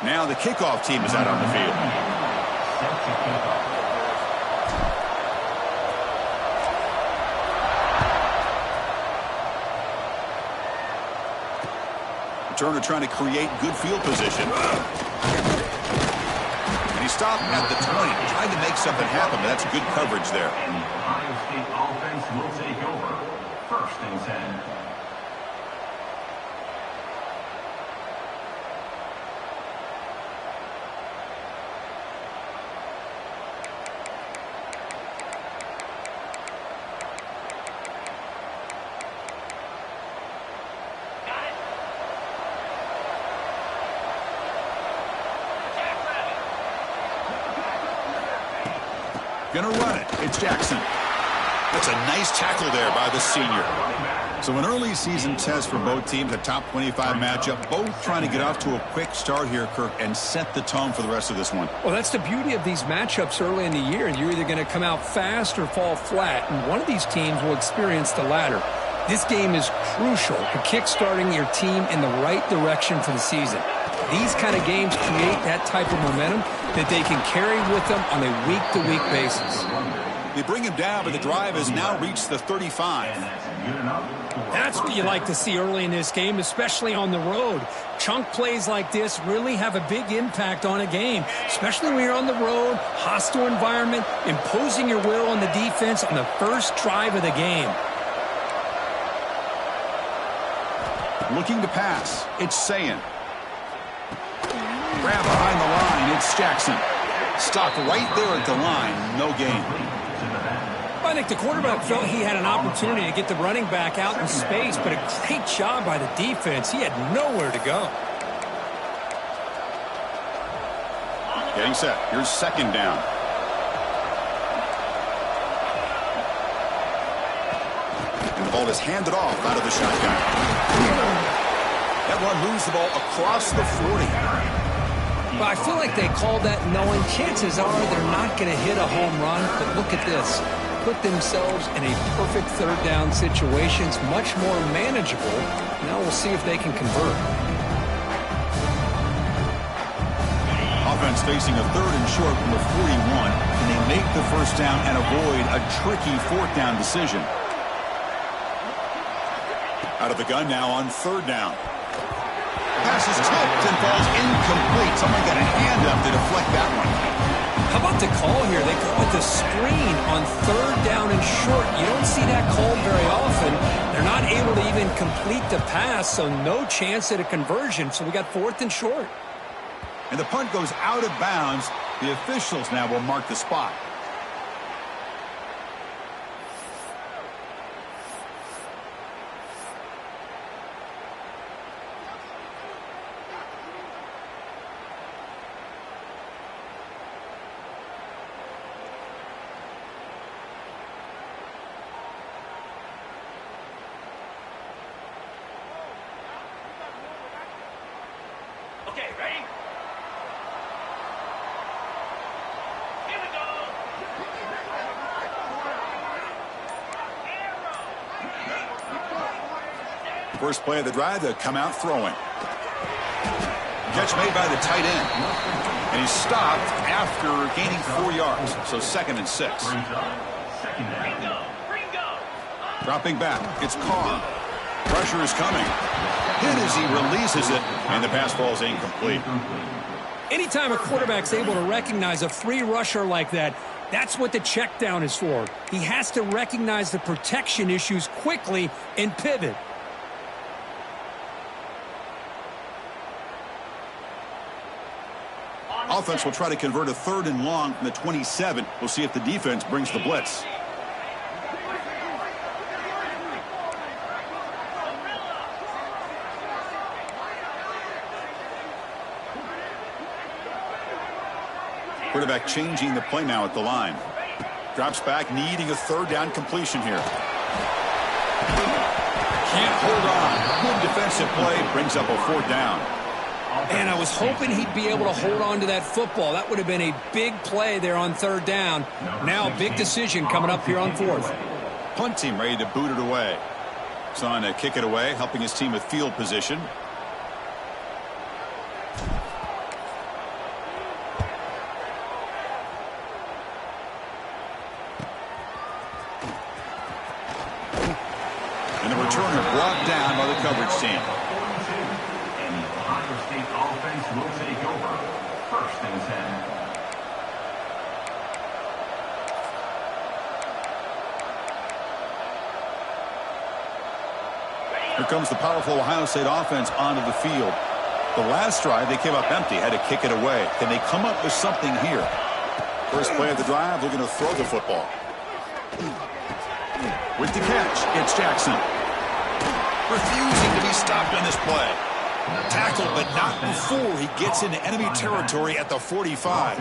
Now the kickoff team is out on the field. Returner trying to create good field position. And he stopped at the 20, trying to make something happen. That's good coverage there. And the Ohio State offense will take over. 1st and 10. Gonna run it. It's Jackson. That's a nice tackle there by the senior. So an early season test for both teams, a top 25 matchup. Both trying to get off to a quick start here, Kirk, and set the tone for the rest of this one. Well, that's the beauty of these matchups early in the year. You're either going to come out fast or fall flat, and one of these teams will experience the latter. This game is crucial to kickstarting your team in the right direction for the season. These kind of games create that type of momentum that they can carry with them on a week-to-week basis. They bring him down, but the drive has now reached the 35. That's what you like to see early in this game, especially on the road. Chunk plays like this really have a big impact on a game, especially when you're on the road, hostile environment, imposing your will on the defense on the first drive of the game. Looking to pass. It's Sayin. Grab behind the line. It's Jackson. Stopped right there at the line. No gain. I think the quarterback felt he had an opportunity to get the running back out in space, but a great job by the defense. He had nowhere to go. Getting set. Here's 2nd down. And the ball is handed off out of the shotgun. That one moves the ball across the 40. But I feel like they called that knowing chances are they're not going to hit a home run. But look at this. Put themselves in a perfect 3rd down situation. It's much more manageable. Now we'll see if they can convert. Offense facing a 3rd and short from the 41. Can they make the 1st down and avoid a tricky 4th down decision? Out of the gun now on 3rd down. Pass is tipped and falls incomplete. Someone got a hand up to deflect that one. How about the call here? They go with the screen on 3rd down and short. You don't see that called very often. They're not able to even complete the pass, so no chance at a conversion. So we got 4th and short. And the punt goes out of bounds. The officials now will mark the spot. Okay, ready? Here we go. First play of the drive, they'll come out throwing. Catch made by the tight end. And he's stopped after gaining 4 yards. So 2nd and 6. Dropping back. It's Carr. Pressure is coming. Hit as he releases it, and the pass falls incomplete. Anytime a quarterback's able to recognize a free rusher like that, that's what the check down is for. He has to recognize the protection issues quickly and pivot. Offense will try to convert a 3rd and long from the 27. We'll see if the defense brings the blitz. Quarterback changing the play now at the line. Drops back, needing a 3rd down completion here. Can't hold on. Good defensive play, brings up a 4th down. And I was hoping he'd be able to hold on to that football. That would have been a big play there on 3rd down. Now a big decision coming up here on 4th. Punt team ready to boot it away. It's on to kick it away, helping his team with field position. returner brought down by the coverage team. And the Ohio State offense will take over. First and 10. Here comes the powerful Ohio State offense onto the field. The last drive, they came up empty, had to kick it away. Can they come up with something here? First play of the drive, looking to throw the football. With the catch, it's Jackson. Refusing to be stopped on this play. Tackled, but not before he gets into enemy territory at the 45.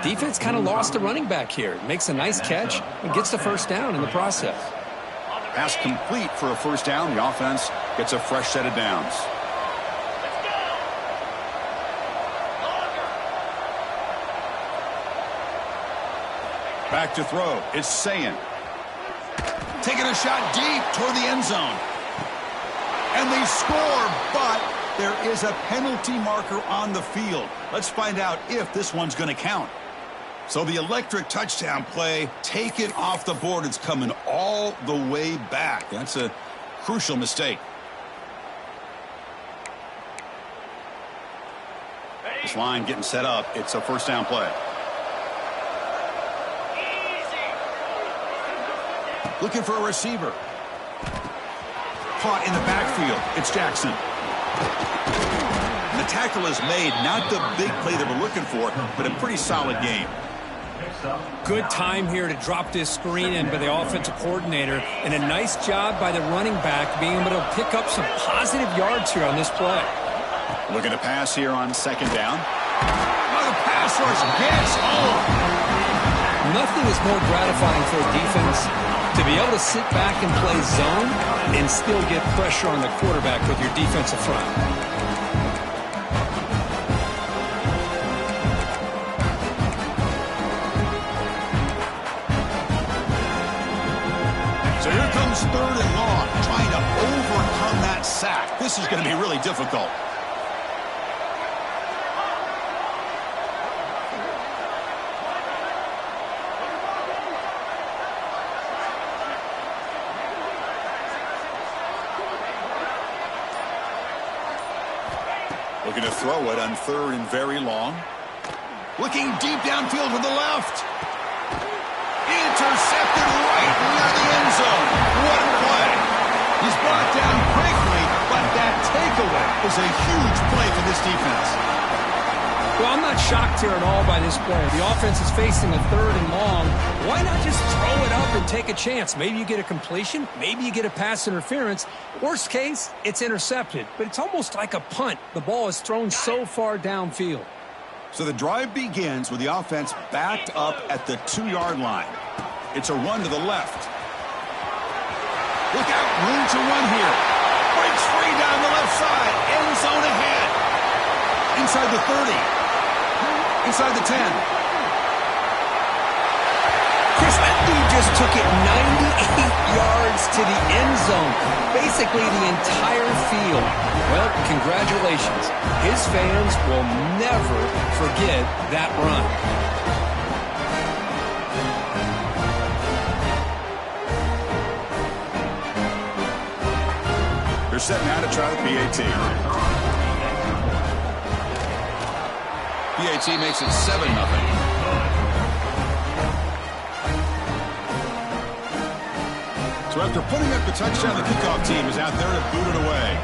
Defense kind of lost a running back here. Makes a nice catch and gets the first down in the process. Pass complete for a first down. The offense gets a fresh set of downs. Back to throw. It's Sayin. Taking a shot deep toward the end zone. And they score, but there is a penalty marker on the field. Let's find out if this one's going to count. So the electric touchdown play, take it off the board. It's coming all the way back. That's a crucial mistake. This line getting set up. It's a first down play. Looking for a receiver. Caught in the backfield. It's Jackson. And the tackle is made. Not the big play that we're looking for, but a pretty solid game. Good time here to drop this screen in by the offensive coordinator, and a nice job by the running back being able to pick up some positive yards here on this play. Looking to pass here on second down. Oh, the pass rush gets home. Nothing is more gratifying for a defense to be able to sit back and play zone and still get pressure on the quarterback with your defensive front. So here comes third and long, trying to overcome that sack. This is going to be really difficult. Looking to throw it on third and very long. Looking deep downfield to the left. Intercepted right near the end zone. What a play. He's brought down quickly, but that takeaway is a huge play for this defense. Well, I'm not shocked here at all by this play. The offense is facing a third and long. Why not just throw it up and take a chance? Maybe you get a completion. Maybe you get a pass interference. Worst case, it's intercepted. But it's almost like a punt. The ball is thrown so far downfield. So the drive begins with the offense backed up at the 2-yard line. It's a run to the left. Look out, room to run here. Breaks free down the left side. End zone ahead. Inside the 30. Inside the 10. Chris, that dude just took it 98 yards to the end zone. Basically the entire field. Well, congratulations. His fans will never forget that run. They're setting out to try the PAT. PAT makes it 7-0. So after putting up the touchdown, the kickoff team is out there to boot it away.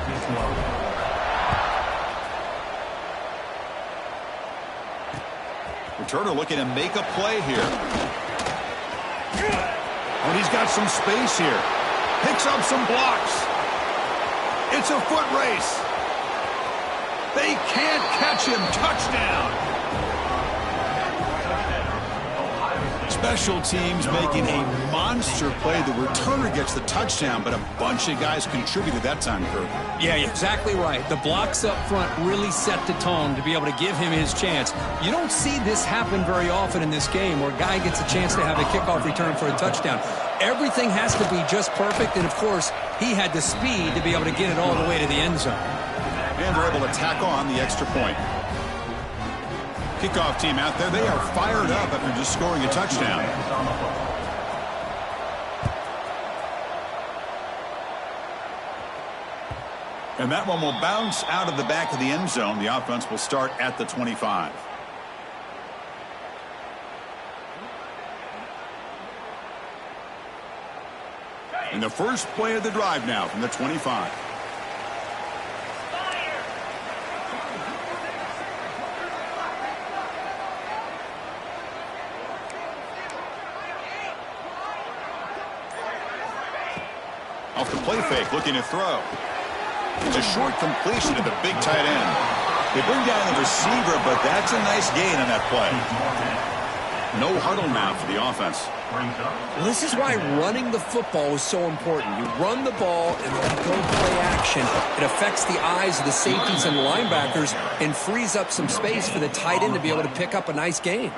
Returner looking to make a play here. And he's got some space here. Picks up some blocks. It's a foot race. They can't catch him. Touchdown. Special teams making a monster play. The returner gets the touchdown, but a bunch of guys contributed that time, Kurt. Yeah, you're exactly right. The blocks up front really set the tone to be able to give him his chance. You don't see this happen very often in this game where a guy gets a chance to have a kickoff return for a touchdown. Everything has to be just perfect, and of course, he had the speed to be able to get it all the way to the end zone. And they're able to tack on the extra point. Kickoff team out there, they are fired up after just scoring a touchdown. And that one will bounce out of the back of the end zone. The offense will start at the 25. And the first play of the drive now from the 25. Off the play fake, looking to throw. It's a short completion to the big tight end. They bring down the receiver, but that's a nice gain on that play. No huddle now for the offense. Well, this is why running the football is so important. You run the ball and then go play action. It affects the eyes of the safeties and linebackers and frees up some space for the tight end to be able to pick up a nice gain.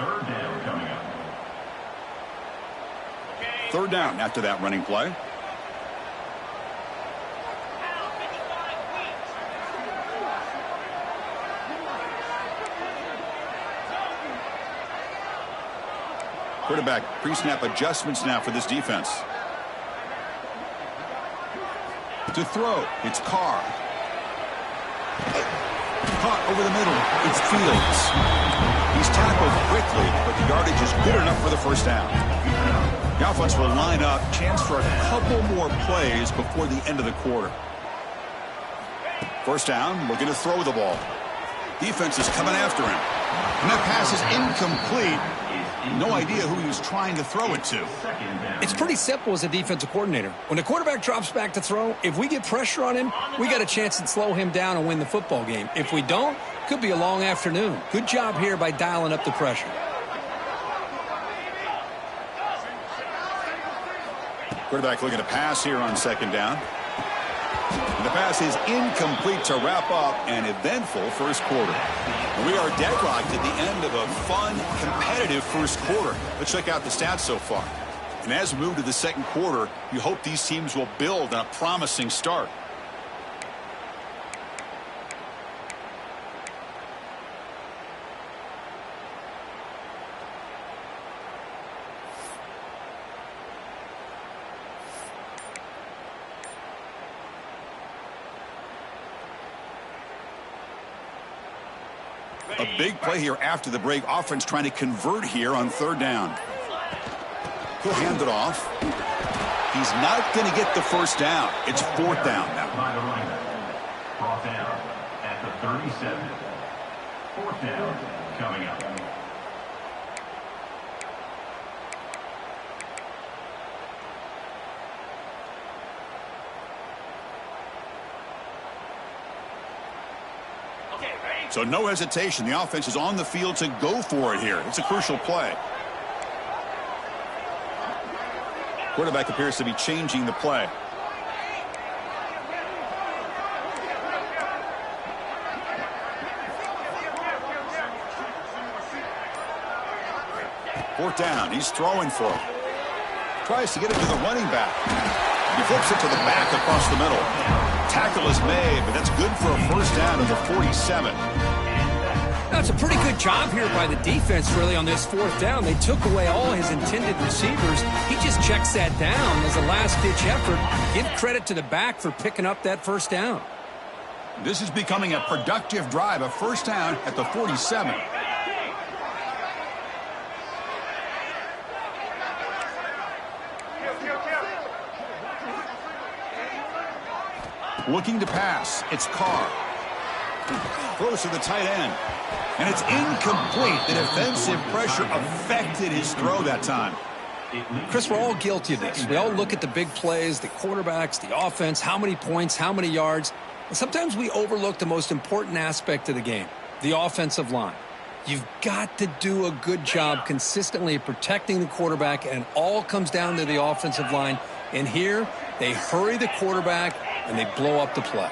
Third down after that running play. Quarterback pre-snap adjustments now for this defense. To throw, it's Carr. Caught over the middle, it's Fields. He's tackled quickly, but the yardage is good enough for the first down. The offense will line up, chance for a couple more plays before the end of the quarter. First down, looking to throw the ball. Defense is coming after him. And that pass is incomplete. No idea who he was trying to throw it to. It's pretty simple as a defensive coordinator. When the quarterback drops back to throw, if we get pressure on him, we got a chance to slow him down and win the football game. If we don't, could be a long afternoon. Good job here by dialing up the pressure. Quarterback looking to pass here on second down. And the pass is incomplete to wrap up an eventful first quarter. And we are deadlocked at the end of a fun, competitive first quarter. Let's check out the stats so far. And as we move to the second quarter, you hope these teams will build on a promising start. A big play here after the break. Offense trying to convert here on third down. He'll hand it off. He's not going to get the first down. It's fourth down now. Brought down at the 37. Fourth down coming up. So no hesitation. The offense is on the field to go for it here. It's a crucial play. Quarterback appears to be changing the play. Fourth down. He's throwing for it. Tries to get it to the running back. He flips it to the back across the middle. Tackle is made, but that's good for a first down at the 47. That's a pretty good job here by the defense, really, on this fourth down. They took away all his intended receivers. He just checks that down as a last-ditch effort. Give credit to the back for picking up that first down. This is becoming a productive drive, a first down at the 47. Looking to pass. It's Carr. Throws to the tight end. And it's incomplete. The defensive pressure affected his throw that time. Chris, we're all guilty of this. We all look at the big plays, the quarterbacks, the offense, how many points, how many yards. And sometimes we overlook the most important aspect of the game, the offensive line. You've got to do a good job consistently protecting the quarterback, and it all comes down to the offensive line. And here, they hurry the quarterback, and they blow up the play.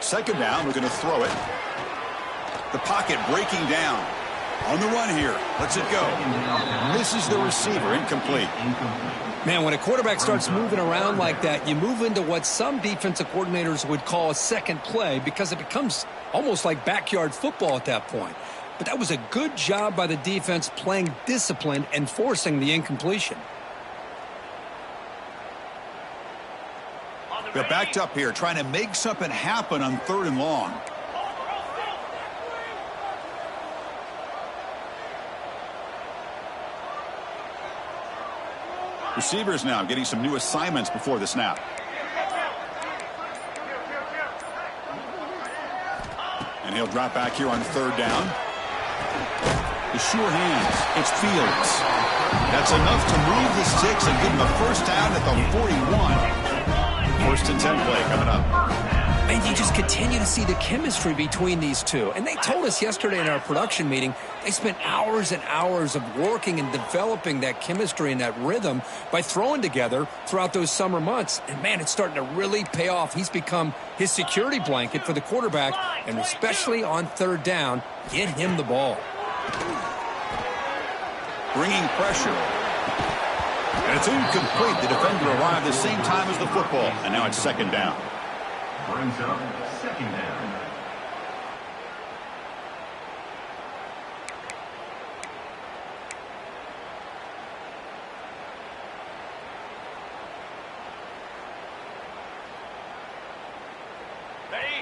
Second down, we're going to throw it. The pocket breaking down. On the run here. Lets it go. Misses the receiver. Incomplete. Man, when a quarterback starts moving around like that, you move into what some defensive coordinators would call a second play because it becomes almost like backyard football at that point. but that was a good job by the defense playing disciplined and forcing the incompletion. They're backed up here, trying to make something happen on 3rd and long. Receivers now getting some new assignments before the snap. And he'll drop back here on 3rd down. The sure hands. It's Fields. That's enough to move the sticks and give him a first down at the 41. 1st and 10 play coming up. And you just continue to see the chemistry between these two. And they told us yesterday in our production meeting, they spent hours and hours of working and developing that chemistry and that rhythm by throwing together throughout those summer months. And, man, it's starting to really pay off. He's become his security blanket for the quarterback, and especially on 3rd down, get him the ball. Bringing pressure. And it's incomplete. The defender arrived the same time as the football, and now it's 2nd down. Brings up 2nd down.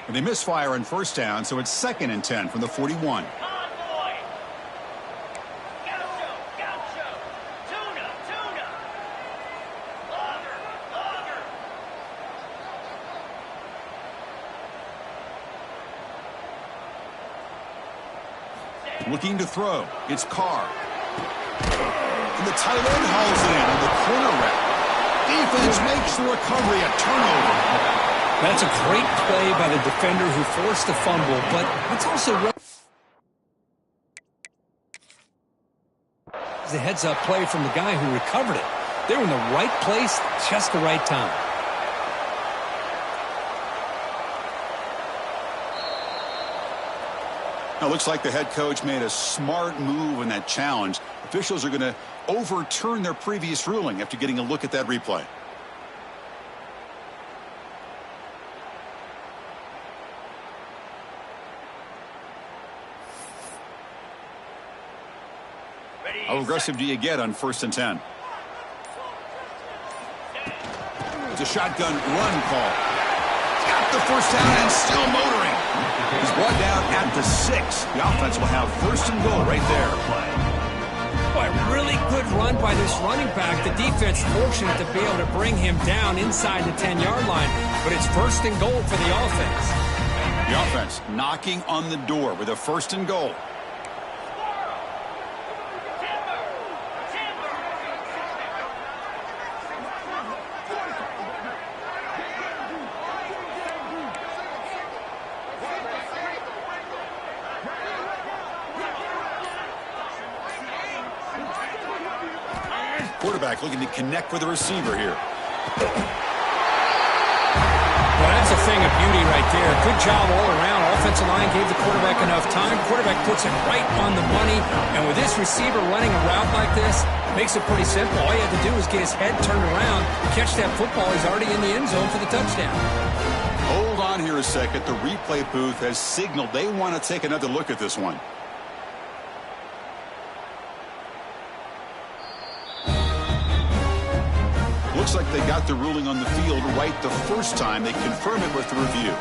And they misfire on 1st down, so it's 2nd and 10 from the 41. Looking to throw. It's Carr. And the tight end hauls it in on the corner route. Defense makes the recovery a turnover. That's a great play by the defender who forced the fumble, but it's also the heads-up play from the guy who recovered it. They were in the right place, just the right time. Now, looks like the head coach made a smart move in that challenge. Officials are going to overturn their previous ruling after getting a look at that replay. How aggressive do you get on 1st and 10? It's a shotgun run call. Got the first down and still motoring. He's brought down at the 6. The offense will have 1st and goal right there. Boy, really good run by this running back. The defense fortunate to be able to bring him down inside the 10-yard line, but it's 1st and goal for the offense. The offense knocking on the door with a 1st and goal. Quarterback looking to connect with the receiver here. Well, that's a thing of beauty right there. Good job all around. Offensive line gave the quarterback enough time. Quarterback puts it right on the money. And with this receiver running a route like this, makes it pretty simple. All you have to do is get his head turned around, catch that football. He's already in the end zone for the touchdown. Hold on here a second. The replay booth has signaled they want to take another look at this one. Looks like they got the ruling on the field right the first time. They confirm it with the review.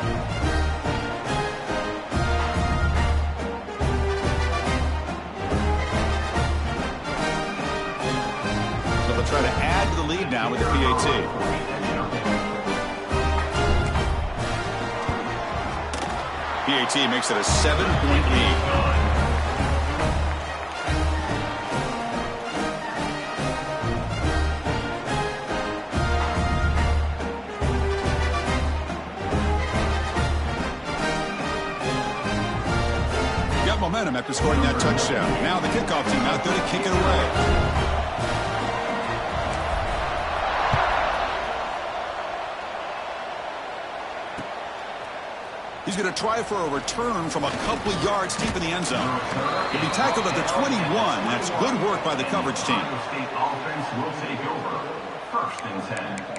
So they'll try to add to the lead now with the PAT. PAT makes it a 7-point lead. Momentum after scoring that touchdown. Now the kickoff team out there to kick it away. He's going to try for a return from a couple of yards deep in the end zone. He'll be tackled at the 21. That's good work by the coverage team. State offense will take over. 1st and 10.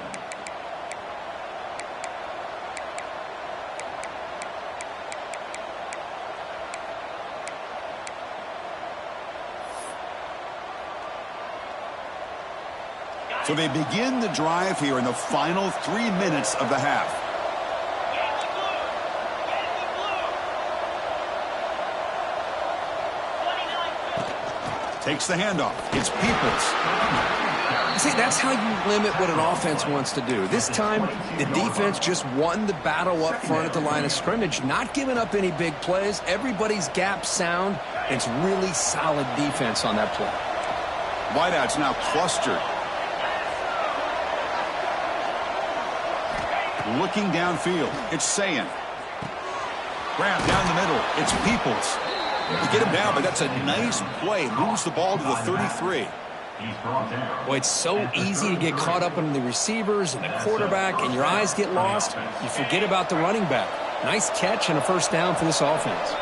So they begin the drive here in the final 3 minutes of the half. Takes the handoff. It's Peoples. See, that's how you limit what an offense wants to do. This time, the defense just won the battle up front at the line of scrimmage, not giving up any big plays. Everybody's gap sound. It's really solid defense on that play. Wideouts now clustered. Looking downfield. It's Sayin. Grab down the middle. It's Peoples. You get him down, but that's a nice play. Moves the ball to the 33. Well, it's so easy to get caught up in the receivers and the quarterback, and your eyes get lost. You forget about the running back. Nice catch and a first down for this offense.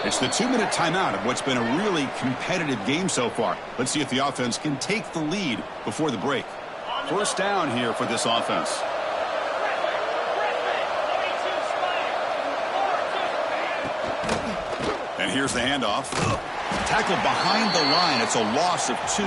It's the 2-minute timeout of what's been a really competitive game so far. Let's see if the offense can take the lead before the break. First down here for this offense. And here's the handoff. Tackle behind the line. It's a loss of 2.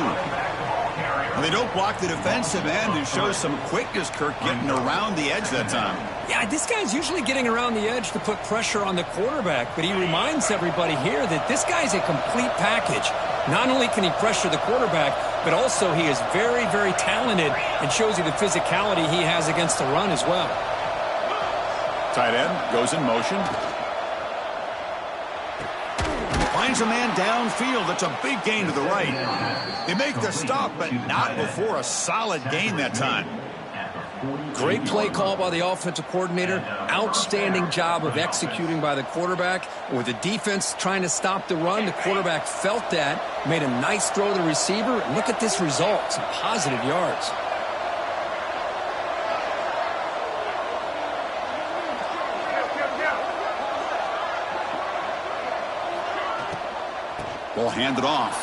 And they don't block the defensive end and show some quickness, Kirk, getting around the edge that time. Yeah, this guy's usually getting around the edge to put pressure on the quarterback, but he reminds everybody here that this guy's a complete package. Not only can he pressure the quarterback, but also he is very, very talented and shows you the physicality he has against the run as well. Tight end goes in motion. Finds a man downfield. That's a big gain to the right. They make the stop, but not before a solid gain that time. Great play call by the offensive coordinator. Outstanding job of executing by the quarterback. With the defense trying to stop the run, the quarterback felt that, made a nice throw to the receiver. Look at this result. Some positive yards. Ball handed off.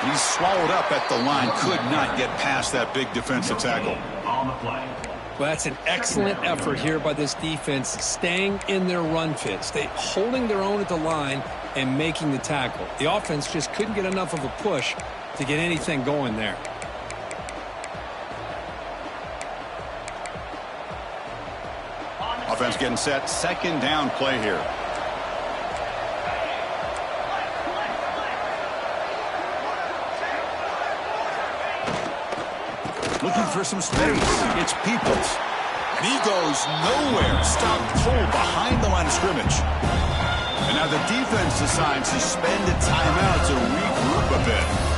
He's swallowed up at the line. Could not get past that big defensive tackle. Well, that's an excellent effort here by this defense, staying in their run fits. They holding their own at the line and making the tackle. The offense just couldn't get enough of a push to get anything going there. Offense getting set. Second down play here. Looking for some space. It's Peoples. And he goes nowhere. Stop cold behind the line of scrimmage. And now the defense decides to spend a timeout to regroup a bit.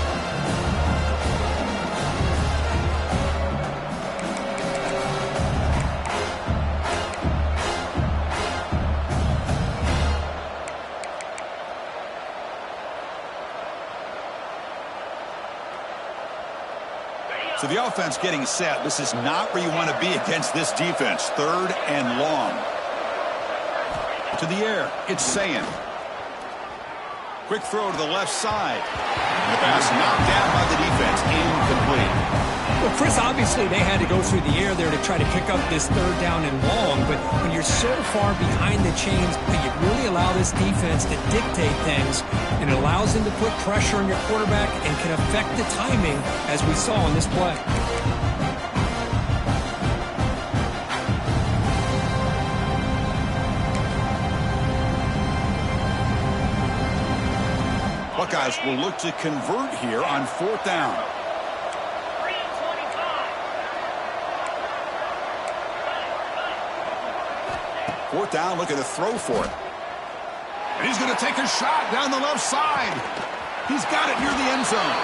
So the offense getting set. This is not where you want to be against this defense. Third and long. To the air. It's Sayin. Quick throw to the left side. And the pass knocked down by the defense. Incomplete. Well, Chris, obviously they had to go through the air there to try to pick up this third down and long, but when you're so far behind the chains, you really allow this defense to dictate things, and it allows them to put pressure on your quarterback and can affect the timing, as we saw in this play. Buckeyes will look to convert here on fourth down. Fourth down, look at the throw for it. And he's going to take a shot down the left side. He's got it near the end zone.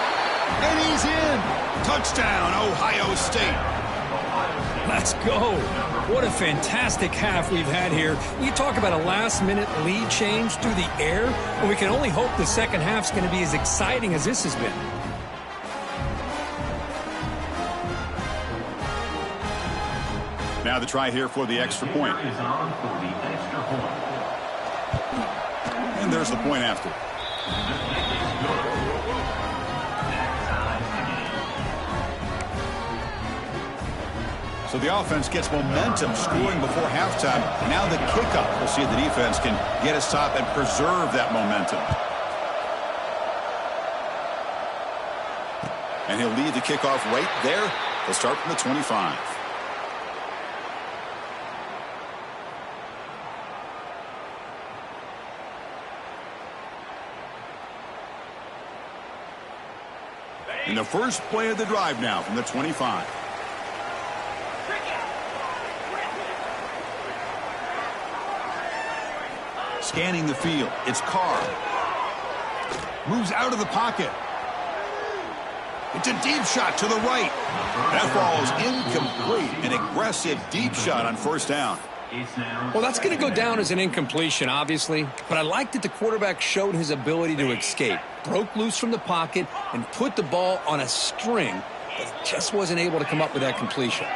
And he's in. Touchdown, Ohio State. Let's go. What a fantastic half we've had here. You talk about a last-minute lead change through the air, and we can only hope the second half's going to be as exciting as this has been. Now the try here for the extra point. And there's the point after. So the offense gets momentum, scoring before halftime. Now the kickoff. We'll see if the defense can get a stop and preserve that momentum. And he'll lead the kickoff right there. He'll start from the 25. In the first play of the drive now from the 25. Scanning the field. It's Carr. Moves out of the pocket. It's a deep shot to the right. That falls incomplete. An aggressive deep shot on first down. Well, that's going to go down as an incompletion, obviously. But I like that the quarterback showed his ability to escape. Broke loose from the pocket and put the ball on a string, but just wasn't able to come up with that completion.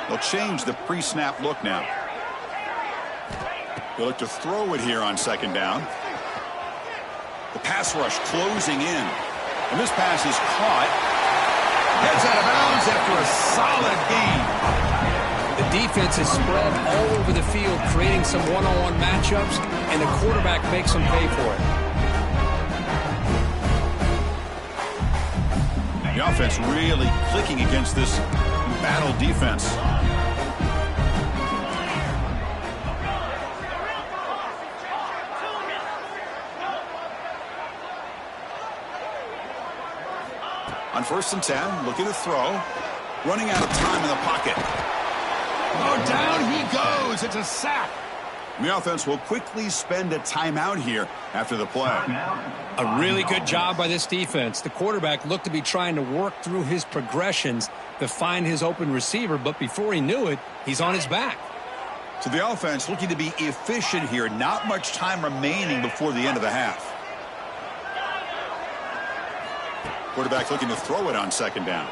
They'll change the pre-snap look now. They'll look to throw it here on second down. The pass rush closing in. And this pass is caught. Heads out of bounds after a solid gain. The defense is spread all over the field, creating some one-on-one matchups, and the quarterback makes them pay for it. The offense really clicking against this battle defense. On 1st and 10, looking to throw. Running out of time in the pocket. Oh, down he goes. It's a sack. And the offense will quickly spend a timeout here after the play. A really good job by this defense. The quarterback looked to be trying to work through his progressions to find his open receiver, but before he knew it, he's on his back. So the offense looking to be efficient here. Not much time remaining before the end of the half. Quarterback looking to throw it on second down.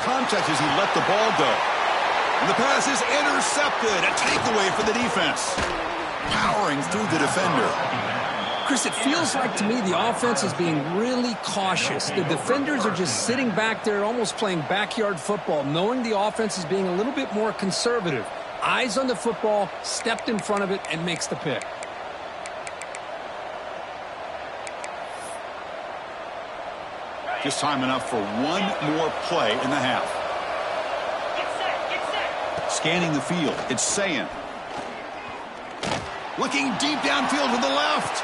Contact as he let the ball go. And the pass is intercepted. A takeaway for the defense. Powering through the defender. Chris, it feels like to me the offense is being really cautious. The defenders are just sitting back there almost playing backyard football, knowing the offense is being a little bit more conservative. Eyes on the football, stepped in front of it, and makes the pick. Just time enough for one more play in the half. Scanning the field, it's Sayin. Looking deep downfield to the left.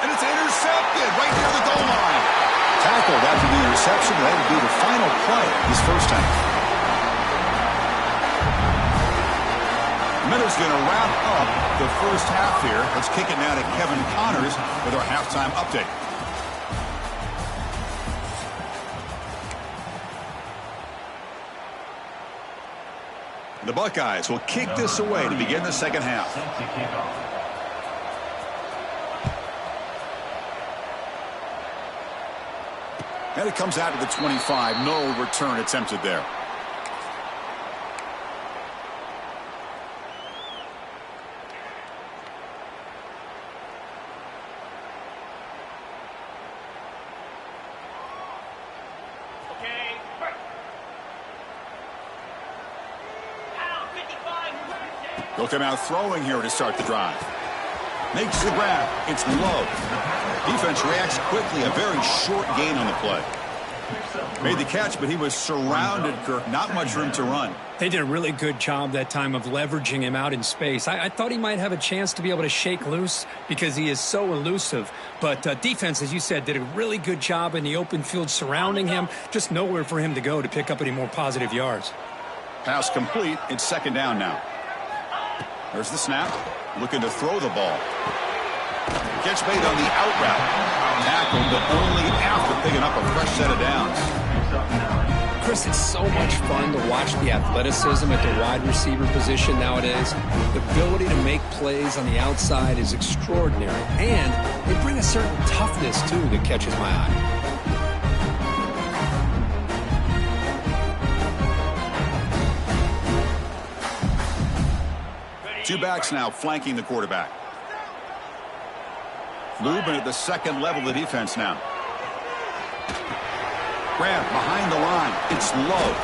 And it's intercepted right near the goal line. Tackled after the interception. That would be the final play this first half. Miller's going to wrap up the first half here. Let's kick it now to Kevin Connors with our halftime update. The Buckeyes will kick this away to begin the second half. And it comes out to the 25. No return attempted there. They'll come out throwing here to start the drive. Makes the grab. It's low. Defense reacts quickly. A very short gain on the play. Made the catch, but he was surrounded, Kirk. Not much room to run. They did a really good job that time of leveraging him out in space. I thought he might have a chance to be able to shake loose because he is so elusive. But defense, as you said, did a really good job in the open field surrounding him. Just nowhere for him to go to pick up any more positive yards. Pass complete. It's second down now. There's the snap. Looking to throw the ball. Catch made on the out route. Tackled, but only after picking up a fresh set of downs. Chris, it's so much fun to watch the athleticism at the wide receiver position nowadays. The ability to make plays on the outside is extraordinary. And they bring a certain toughness, too, that catches my eye. Two backs now flanking the quarterback. Movement at the second level of the defense now. Grab behind the line. It's low.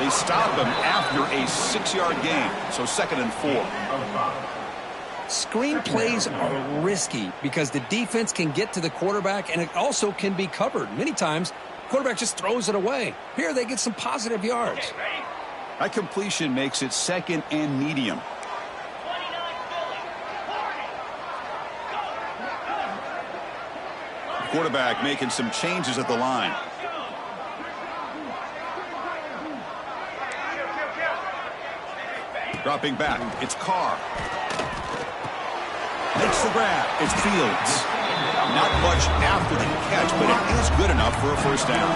They stop him after a 6-yard gain. So 2nd and 4. Screen plays are risky because the defense can get to the quarterback, and it also can be covered. Many times, the quarterback just throws it away. Here, they get some positive yards. That completion makes it second and medium. Quarterback making some changes at the line. Dropping back, it's Carr. Makes the grab, it's Fields. Not much after the catch, but it is good enough for a first down.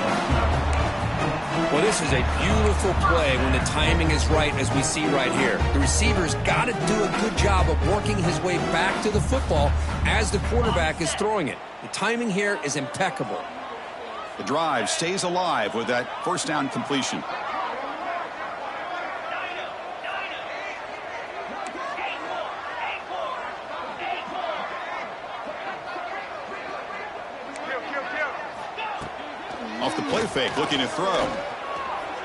Well, this is a beautiful play when the timing is right, as we see right here. The receiver's got to do a good job of working his way back to the football as the quarterback is throwing it. The timing here is impeccable. The drive stays alive with that first down completion. Off the play fake, looking to throw.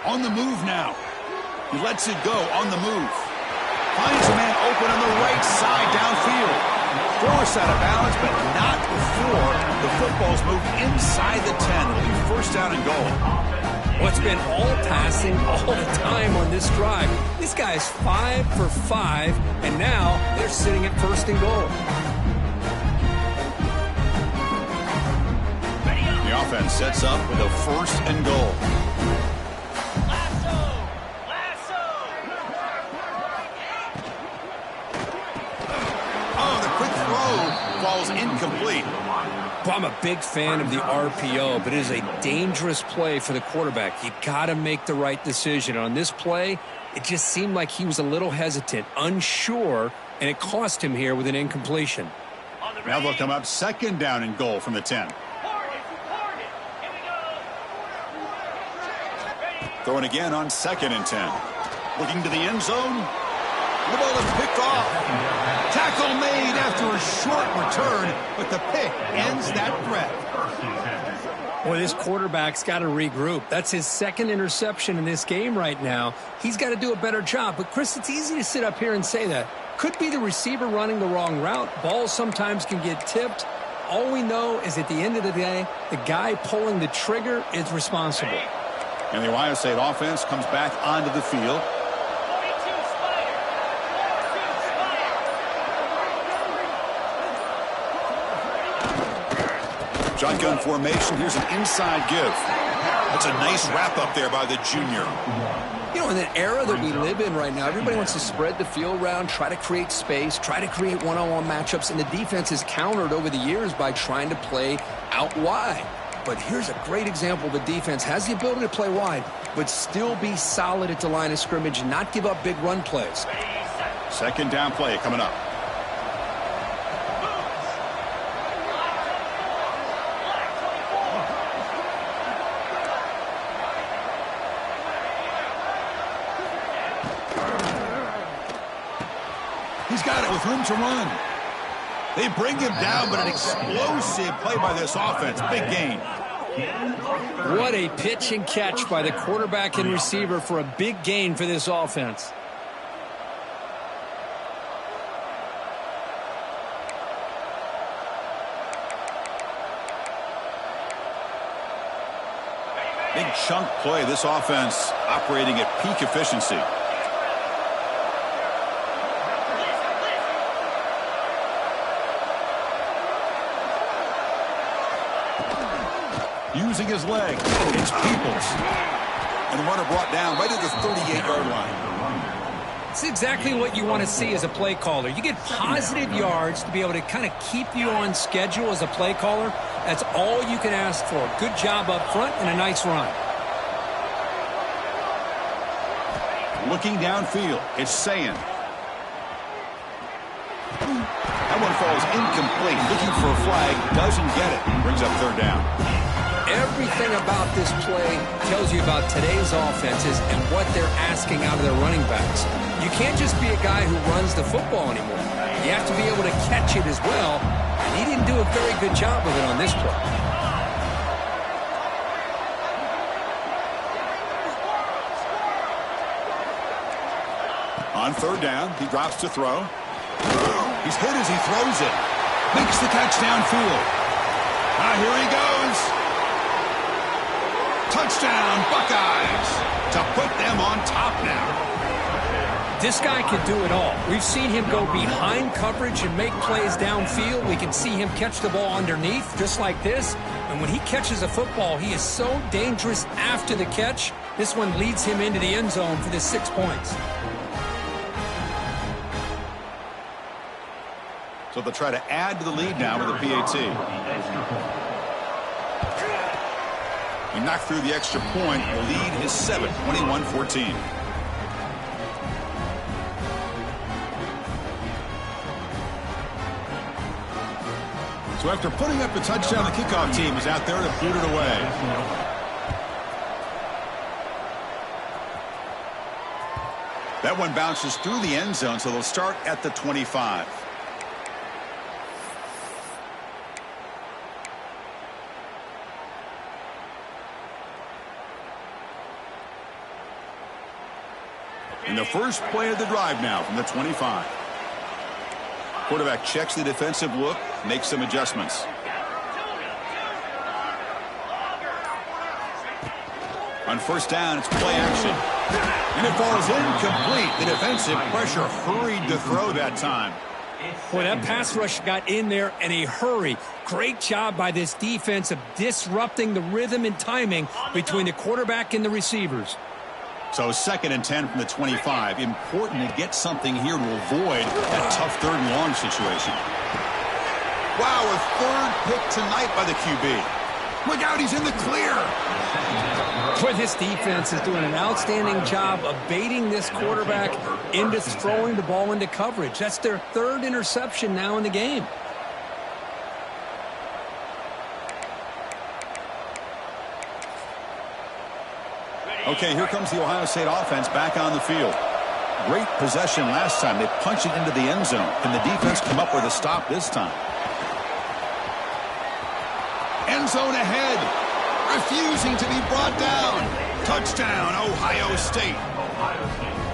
On the move now. He lets it go on the move. Finds a man open on the right side downfield. Forced out of balance, but not before the football's moved inside the 10. It'll be first down and goal. Well, it's been all passing all the time on this drive. This guy's 5 for 5, and now they're sitting at first and goal. The offense sets up with a first and goal. Oh, the quick throw falls incomplete. Well, I'm a big fan of the RPO, but it is a dangerous play for the quarterback. You got to make the right decision. On this play, it just seemed like he was a little hesitant, unsure, and it cost him here with an incompletion. Now they'll come up second down and goal from the 10. Throwing again on second and 10. Looking to the end zone. The ball is picked off. Tackle made after a short return, but the pick ends that threat. Boy, this quarterback's got to regroup. That's his second interception in this game right now. He's got to do a better job. But, Chris, it's easy to sit up here and say that. Could be the receiver running the wrong route. Balls sometimes can get tipped. All we know is at the end of the day, the guy pulling the trigger is responsible. And the Ohio State offense comes back onto the field. Shotgun formation. Here's an inside give. That's a nice wrap up there by the junior. You know, in the era that we live in right now, everybody wants to spread the field around, try to create space, try to create one-on-one matchups, and the defense is countered over the years by trying to play out wide. But here's a great example. The defense has the ability to play wide, but still be solid at the line of scrimmage and not give up big run plays. Second down play coming up. He's got it with room to run. They bring him down, but an explosive play by this offense. Big gain. What a pitch and catch by the quarterback and receiver for a big gain for this offense. Big chunk play. This offense operating at peak efficiency. Using his leg, it's Peoples. And the runner brought down right at the 38-yard line. It's exactly what you want to see as a play caller. You get positive yards to be able to kind of keep you on schedule as a play caller. That's all you can ask for. Good job up front and a nice run. Looking downfield, it's Sayin. That one falls incomplete. Looking for a flag, doesn't get it. Brings up third down. Everything about this play tells you about today's offenses and what they're asking out of their running backs. You can't just be a guy who runs the football anymore. You have to be able to catch it as well. And he didn't do a very good job of it on this play. On third down, he drops to throw. He's hit as he throws it. Makes the catch downfield. Here he goes. Touchdown, Buckeyes. To put them on top now. This guy can do it all. We've seen him go behind coverage and make plays downfield. We can see him catch the ball underneath, just like this. And when he catches a football, he is so dangerous after the catch. This one leads him into the end zone for the 6 points. So they'll try to add to the lead now with a PAT. He knocked through the extra point. The lead is 7, 21-14. So after putting up the touchdown, the kickoff team is out there to boot it away. That one bounces through the end zone, so they'll start at the 25. And the first play of the drive now from the 25. Quarterback checks the defensive look, makes some adjustments. On first down, it's play action. And it falls incomplete. The defensive pressure hurried to throw that time. Boy, that pass rush got in there in a hurry. Great job by this defense of disrupting the rhythm and timing between the quarterback and the receivers. So 2nd and 10 from the 25. Important to get something here to avoid that tough 3rd and long situation. Wow, a 3rd pick tonight by the QB. Look out, he's in the clear. Boy, this defense is doing an outstanding job of baiting this quarterback into throwing the ball into coverage. That's their 3rd interception now in the game. Okay, here comes the Ohio State offense back on the field. Great possession last time. They punched it into the end zone. Can the defense come up with a stop this time? End zone ahead. Refusing to be brought down. Touchdown, Ohio State.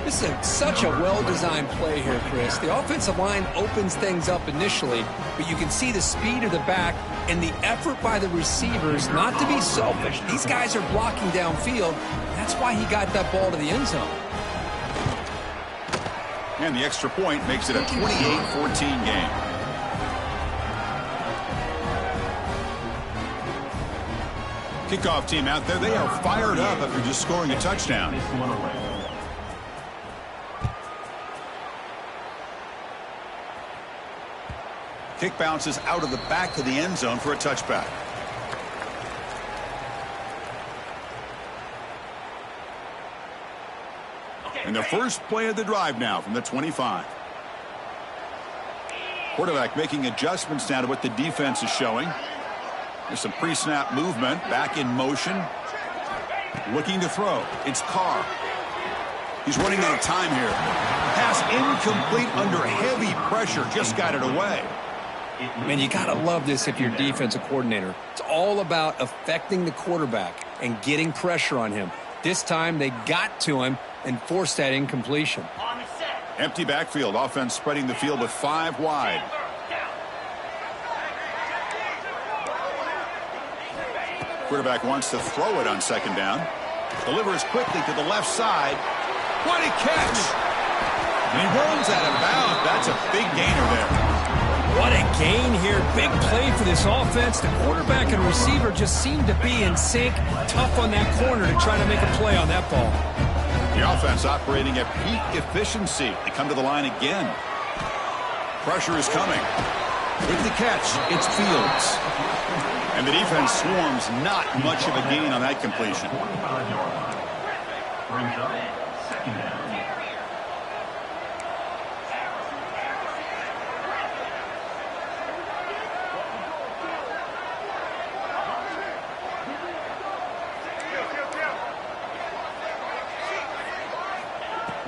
This is such a well-designed play here, Chris. The offensive line opens things up initially, but you can see the speed of the back and the effort by the receivers not to be selfish. These guys are blocking downfield. That's why he got that ball to the end zone. And the extra point makes it a 28-14 game. Kickoff team out there, they are fired up after just scoring a touchdown. Kick bounces out of the back of the end zone for a touchback. And the first play of the drive now from the 25. Quarterback making adjustments now to what the defense is showing. There's some pre-snap movement, back in motion. Looking to throw. It's Carr. He's running out of time here. Pass incomplete under heavy pressure. Just got it away. Man, you got to love this if you're a defensive coordinator. It's all about affecting the quarterback and getting pressure on him. This time they got to him and forced that incompletion. Empty backfield. Offense spreading the field with 5 wide. Quarterback wants to throw it on 2nd down. Delivers quickly to the left side. What a catch! And he rolls out of bounds. That's a big gainer there. What a gain here. Big play for this offense. The quarterback and receiver just seem to be in sync. Tough on that corner to try to make a play on that ball. The offense operating at peak efficiency. They come to the line again. Pressure is coming. With the catch, it's Fields. And the defense swarms. Not much of a gain on that completion. Brings up 2nd down.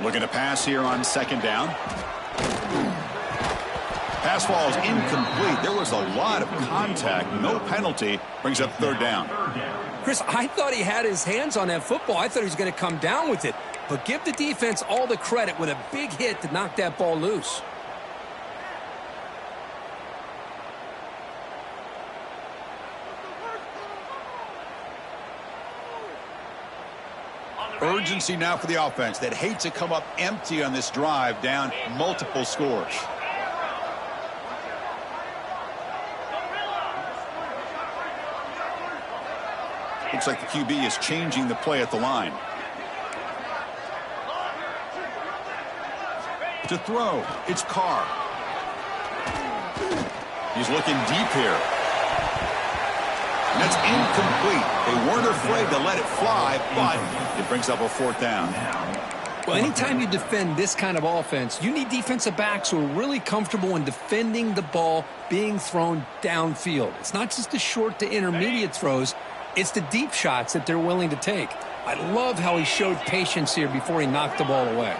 Looking to pass here on 2nd down. Pass falls incomplete. There was a lot of contact. No penalty. Brings up 3rd down. Chris, I thought he had his hands on that football. I thought he was going to come down with it. But give the defense all the credit with a big hit to knock that ball loose. urgency now for the offense that hate to come up empty on this drive, down multiple scores. Looks like the QB is changing the play at the line. To throw, it's Carr. He's looking deep here. And that's incomplete. They weren't afraid to let it fly, but it brings up a 4th down. Well, anytime you defend this kind of offense, you need defensive backs who are really comfortable in defending the ball being thrown downfield. It's not just the short to intermediate throws, it's the deep shots that they're willing to take. I love how he showed patience here before he knocked the ball away.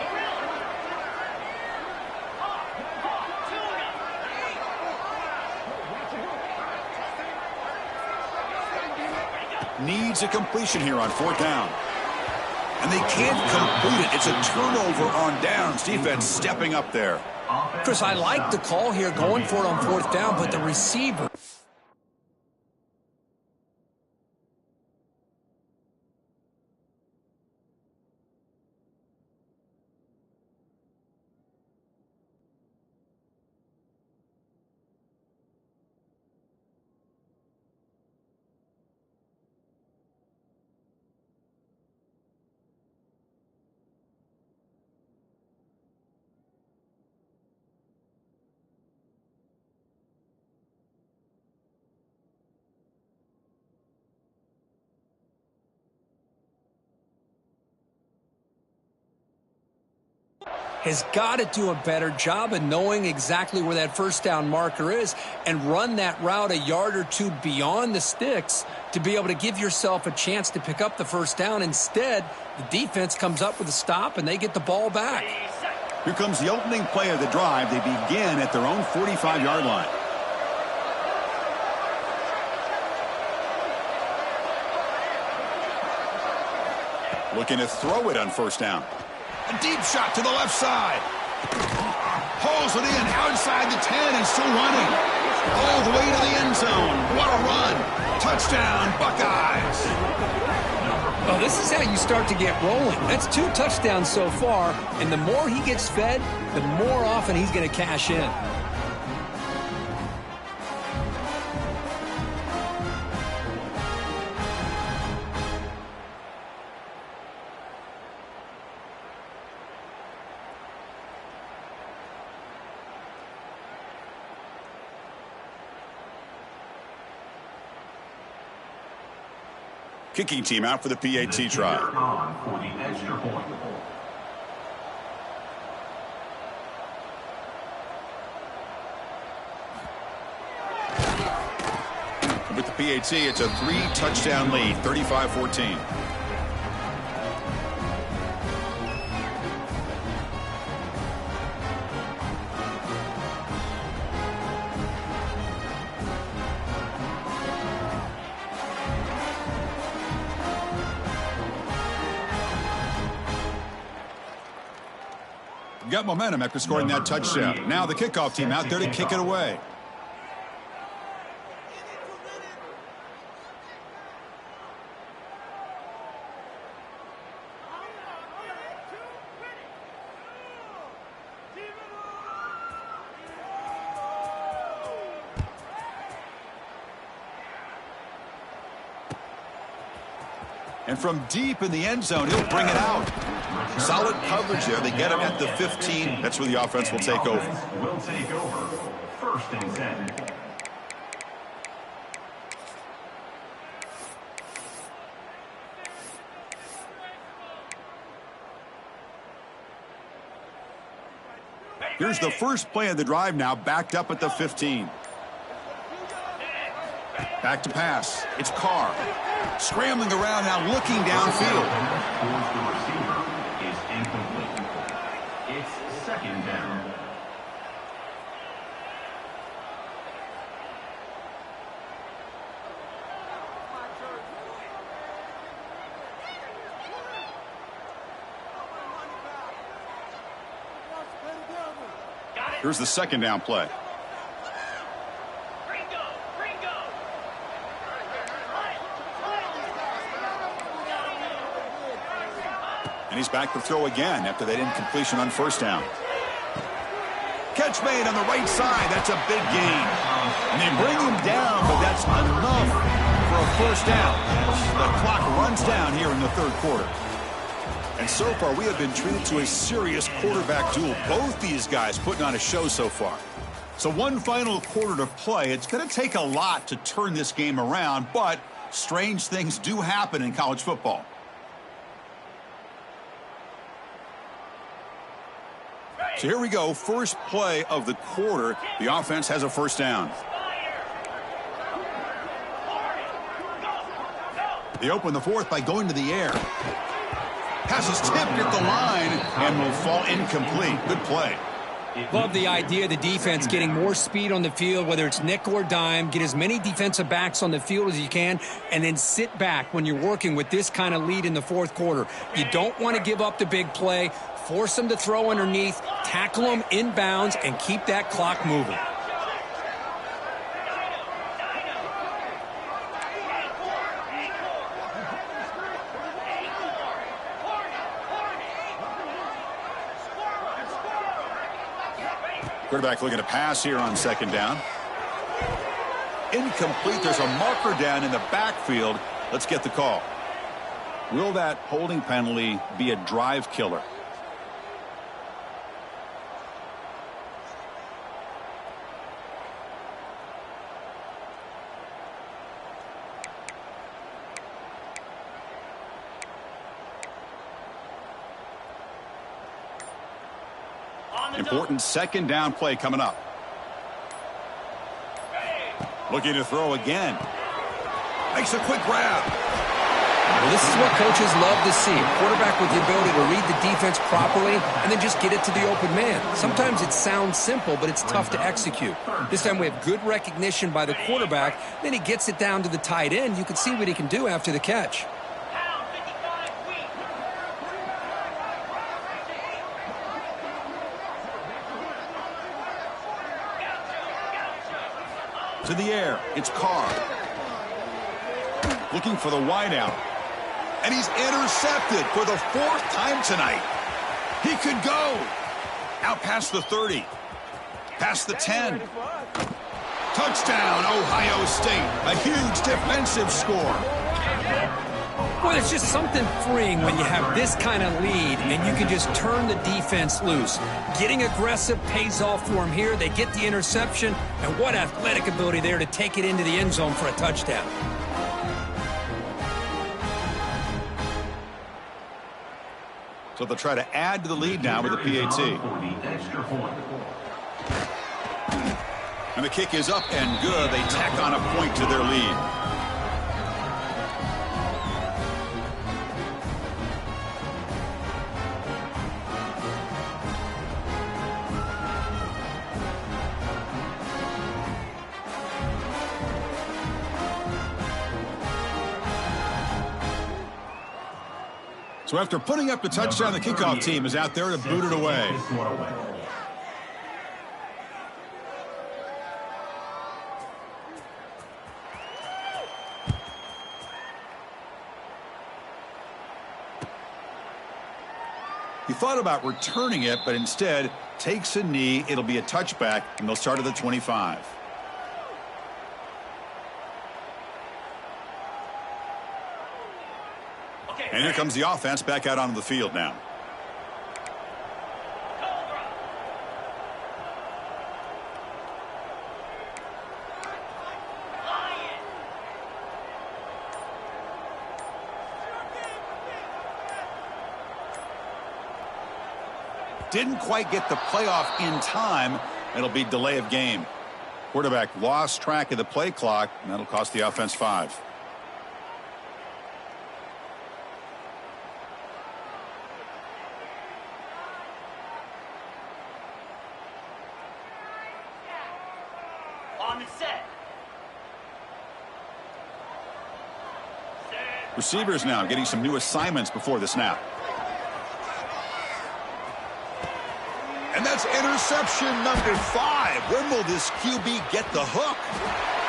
Needs a completion here on 4th down. And they can't complete it. It's a turnover on downs. Defense stepping up there. Chris, I like the call here going for it on 4th down, but the receiver... has got to do a better job of knowing exactly where that 1st down marker is and run that route a yard or two beyond the sticks to be able to give yourself a chance to pick up the 1st down. Instead, the defense comes up with a stop and they get the ball back. Here comes the opening play of the drive. They begin at their own 45-yard line. Looking to throw it on 1st down. A deep shot to the left side. Pulls it in outside the 10 and still running. All the way to the end zone. What a run. Touchdown, Buckeyes. Well, this is how you start to get rolling. That's 2 touchdowns so far, and the more he gets fed, the more often he's going to cash in. Kicking team out for the PAT try. For the extra point. With the PAT, it's a 3-touchdown lead, 35-14. Got momentum after scoring that touchdown. Now the kickoff team out there to kick it away. And from deep in the end zone, he'll bring it out. Solid coverage there. They get him at the 15. That's where the offense will take over. Will take over. 1st and 10. Here's the first play of the drive now, backed up at the 15. Back to pass. It's Carr. Scrambling around now, looking downfield. Towards the receiver is incomplete. It's 2nd down. Here's the 2nd down play. And he's back to throw again after that incompletion on first down. Catch made on the right side. That's a big gain. And they bring him down, but that's enough for a first down. The clock runs down here in the third quarter. And so far, we have been treated to a serious quarterback duel. Both these guys putting on a show so far. So one final quarter to play. It's going to take a lot to turn this game around, but strange things do happen in college football. So here we go, first play of the quarter. The offense has a first down. They open the fourth by going to the air. Pass is tipped at the line and will fall incomplete. Good play. Love the idea of the defense getting more speed on the field, whether it's nickel or dime. Get as many defensive backs on the field as you can, and then sit back when you're working with this kind of lead in the fourth quarter. You don't want to give up the big play. Force them to throw underneath, tackle them inbounds, and keep that clock moving. Quarterback looking to pass here on second down. Incomplete. There's a marker down in the backfield. Let's get the call. Will that holding penalty be a drive killer? Important second down play coming up. Looking to throw again. Makes a quick grab. Well, this is what coaches love to see. A quarterback with the ability to read the defense properly and then just get it to the open man. Sometimes it sounds simple, but it's tough to execute. This time we have good recognition by the quarterback. Then he gets it down to the tight end. You can see what he can do after the catch. To the air, it's Carr. Looking for the wideout. And he's intercepted for the fourth time tonight. He could go. Out past the 30. Past the 10. Touchdown, Ohio State. A huge defensive score. Well, it's just something freeing when you have this kind of lead and you can just turn the defense loose. Getting aggressive pays off for them here. They get the interception, and what athletic ability there to take it into the end zone for a touchdown. So they'll try to add to the lead now with the PAT. And the kick is up and good. They tack on a point to their lead. So after putting up the touchdown, the kickoff team is out there to boot it away. He thought about returning it, but instead takes a knee. It'll be a touchback, and they'll start at the 25. And here comes the offense back out onto the field now. Didn't quite get the playoff in time. It'll be delay of game. Quarterback lost track of the play clock, and that'll cost the offense 5. Receivers now getting some new assignments before the snap. And that's interception number 5. When will this QB get the hook?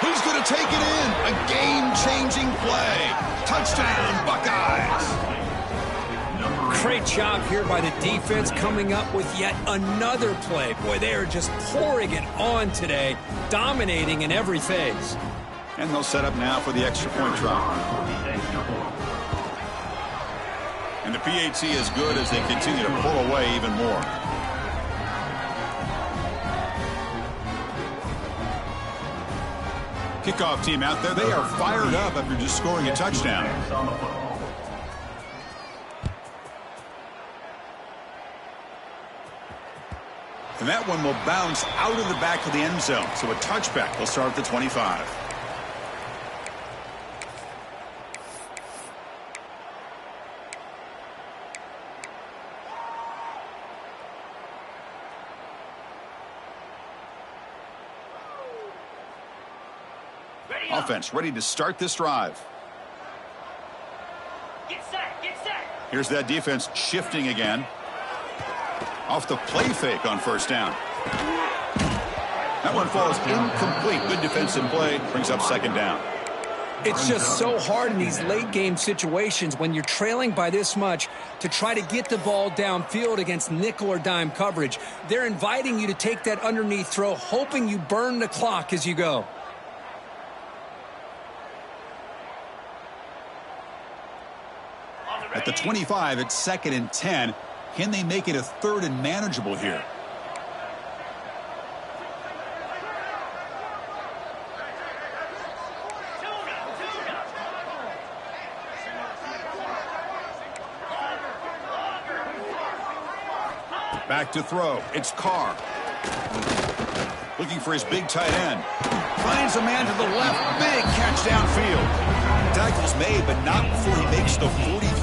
Who's going to take it in? A game-changing play. Touchdown, Buckeyes. Great job here by the defense coming up with yet another play. Boy, they are just pouring it on today, dominating in every phase. And they'll set up now for the extra point try. And the PAT is good as they continue to pull away even more. Kickoff team out there. They are fired up after just scoring a touchdown. And that one will bounce out of the back of the end zone. So a touchback will start at the 25. Offense ready to start this drive. Get set, get set. Here's that defense shifting again. Off the play fake on first down. That one falls incomplete. Good defensive play. Brings up second down. It's just so hard in these late game situations when you're trailing by this much to try to get the ball downfield against nickel or dime coverage. They're inviting you to take that underneath throw, hoping you burn the clock as you go. At the 25, it's 2nd and 10. Can they make it a 3rd and manageable here? Back to throw. It's Carr. Looking for his big tight end. Finds a man to the left. Big catch downfield. Tackle's made, but not before he makes the 40.